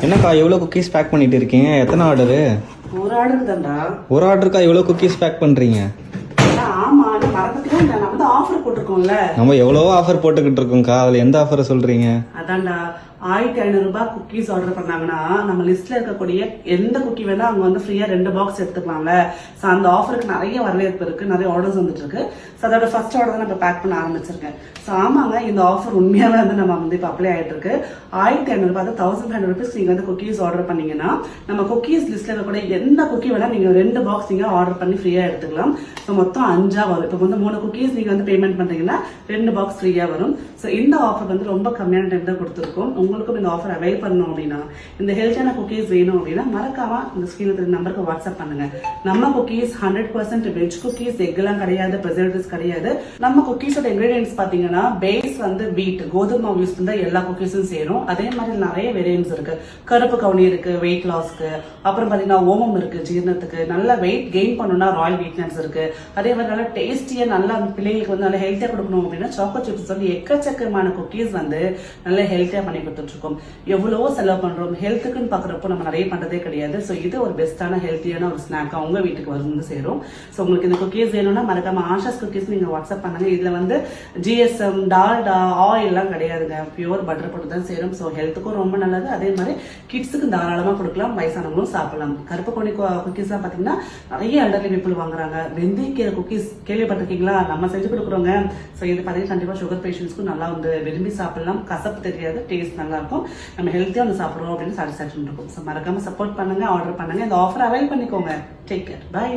என்னக்கா எவ்வளோ cookies back பண்ணிட்டு இருக்கீங்க? எத்தனை ஆர்டரு? ஒரு ஆர்டர் தான்டா. ஒரு ஆர்டருக்கா எவ்வளோ குக்கீஸ் பேக் பண்றீங்க? ஆமா, நான் மறந்துட்டேன். நம்ம வந்து ஆஃபர் போட்டிருக்கோம்ல. நம்ம எவ்வளவோ ஆஃபர் போட்டுக்கிட்டு இருக்கோம்க்கா. அதுல எந்த ஆஃபரை சொல்றீங்க? அதான்டா, 1500 ரூபாய் குக்கீஸ் ஆர்டர் பண்ணாங்கன்னா நம்ம லிஸ்ட்ல இருக்கக்கூடிய எந்த குக்கி வேணா அவங்க வந்து ஃப்ரீயா 2 பாக்ஸ் எடுத்துக்கலாம்ல. ஸோ அந்த ஆஃபருக்கு நிறைய வரவேற்பு இருக்கு, நிறைய ஆர்டர்ஸ் வந்துட்டு இருக்கு. ஸோ அதோட ஃபர்ஸ்ட் ஆர்டர் தான் நம்ம பேக் பண்ண ஆரம்பிச்சிருக்கேன். ஸோ ஆமாங்க, இந்த ஆஃபர் உண்மையாவே வந்து நம்ம வந்து இப்போ அப்ளை ஆயிட்டு இருக்கு. 1500 ரூபாய், 1500 ருபீஸ் நீங்க வந்து குக்கீஸ் ஆர்டர் பண்ணீங்கன்னா நம்ம குக்கீஸ் லிஸ்ட்ல இருக்கக்கூடிய எந்த குக்கி வேணா நீங்க 2 பாக்ஸ் நீங்க ஆர்டர் பண்ணி ஃப்ரீயா எடுத்துக்கலாம். ஸோ மொத்தம் 5 வரும். இப்போ வந்து 3 குக்கீஸ் நீங்க வந்து பேமெண்ட் பண்றீங்கன்னா 2 பாக்ஸ் ஃப்ரீயா வரும். ஸோ இந்த ஆஃபர் வந்து ரொம்ப கம்மியான டைம் தான் கொடுத்துருக்கோம். உங்களுக்கும் இந்த ஆஃபர் அவைல் பண்ணணும் அப்படின்னா, இந்த ஹெல்த்தான குக்கீஸ் வேணும் அப்படின்னா மறக்காம இந்த ஸ்கிரீன்ல இருக்கிற நம்பருக்கு வாட்ஸ்அப் பண்ணுங்க. நம்ம குக்கீஸ் 100% வெஜ் குக்கீஸ், எக் எல்லாம் கிடையாது, ப்ரிசர்வேட்டிவ்ஸ் கிடையாது. நம்ம குக்கீஸோட இன்கிரீடியன்ஸ் பாத்தீங்கன்னா பேஸ் வந்து வீட், கோதுமை மாவு யூஸ் பண்ணா எல்லா குக்கீஸும் சேரும். அதே மாதிரி நிறைய வேரியன்ஸ் இருக்கு. கருப்பு கவுனி இருக்கு வெயிட் லாஸ்க்கு, அப்புறம் பாத்தீங்கன்னா ஓமம் இருக்கு ஜீரணத்துக்கு, நல்ல வெயிட் கெயின் பண்ணணும்னா ராயல் வீட்னஸ் இருக்கு. அதே மாதிரி நல்லா டேஸ்டியா நல்லா பிள்ளைங்களுக்கு வந்து நல்லா ஹெல்த்தியா கொடுக்கணும் அப்படின்னா சாக்கோ சிப்ஸ் சொல்லி எக்கச்சக்கமான குக்கீஸ் வந்து நல்ல ஹெல்த்தியா பண்ணி கொடுத்துட்டு இருக்கோம். எவ்வளவோ செலவு பண்றோம், ஹெல்த்துக்குன்னு பாக்குறப்போ நம்ம நிறைய பண்றதே கிடையாது. ஸோ இது ஒரு பெஸ்டான ஹெல்த்தியான ஒரு ஸ்நாக்கா உங்க வீட்டுக்கு வந்து சேரும். ஸோ உங்களுக்கு இந்த குக்கீஸ் வேணும்னா மறக்காம ஆஷாஸ் குக்கீஸ் நீங்க வாட்ஸ்அப் பண்ணுங்க. இதுல வந்து ஜிஎஸ்எம், டால்டா, ஆயில் எல்லாம் கிடையாதுங்க, பியூர் பட்டர் போட்டு தான் சேரும். ஸோ ஹெல்த்துக்கும் ரொம்ப நல்லது. அதே மாதிரி கிட்ஸுக்கு தாராளமா கொடுக்கலாம், வயசானவங்களும் சாப்பிடலாம். கருப்பு கோணி குக்கீஸ் எல்லாம் பாத்தீங்கன்னா நிறைய எல்டர்லி பீப்புள் வாங்குறாங்க. வெந்தயக்கீரை குக்கீஸ் கேள்விப்பட்டிருக்கீங்களா? நம்ம செஞ்சு கொடுக்குறோங்க. ஸோ இது பாத்தீங்கன்னா கண்டிப்பா சுகர் பேஷண்ட்ஸ்க்கும் நல்லா வந்து விரும்பி சாப்பிடலாம். கசப்பு தெரியாது, டேஸ்ட் நல்லா இருக்கும். நம்ம ஹெல்த்தியா வந்து சாப்பிடுறோம் அப்படின்னு சாட்டிஸ்ஃபேக்ஷன் இருக்கும். ஸோ மறக்காம சப்போர்ட் பண்ணுங்க, ஆர்டர் பண்ணுங்க, இந்த ஆஃபர் அவைல் பண்ணிக்கோங்க. Take care, by.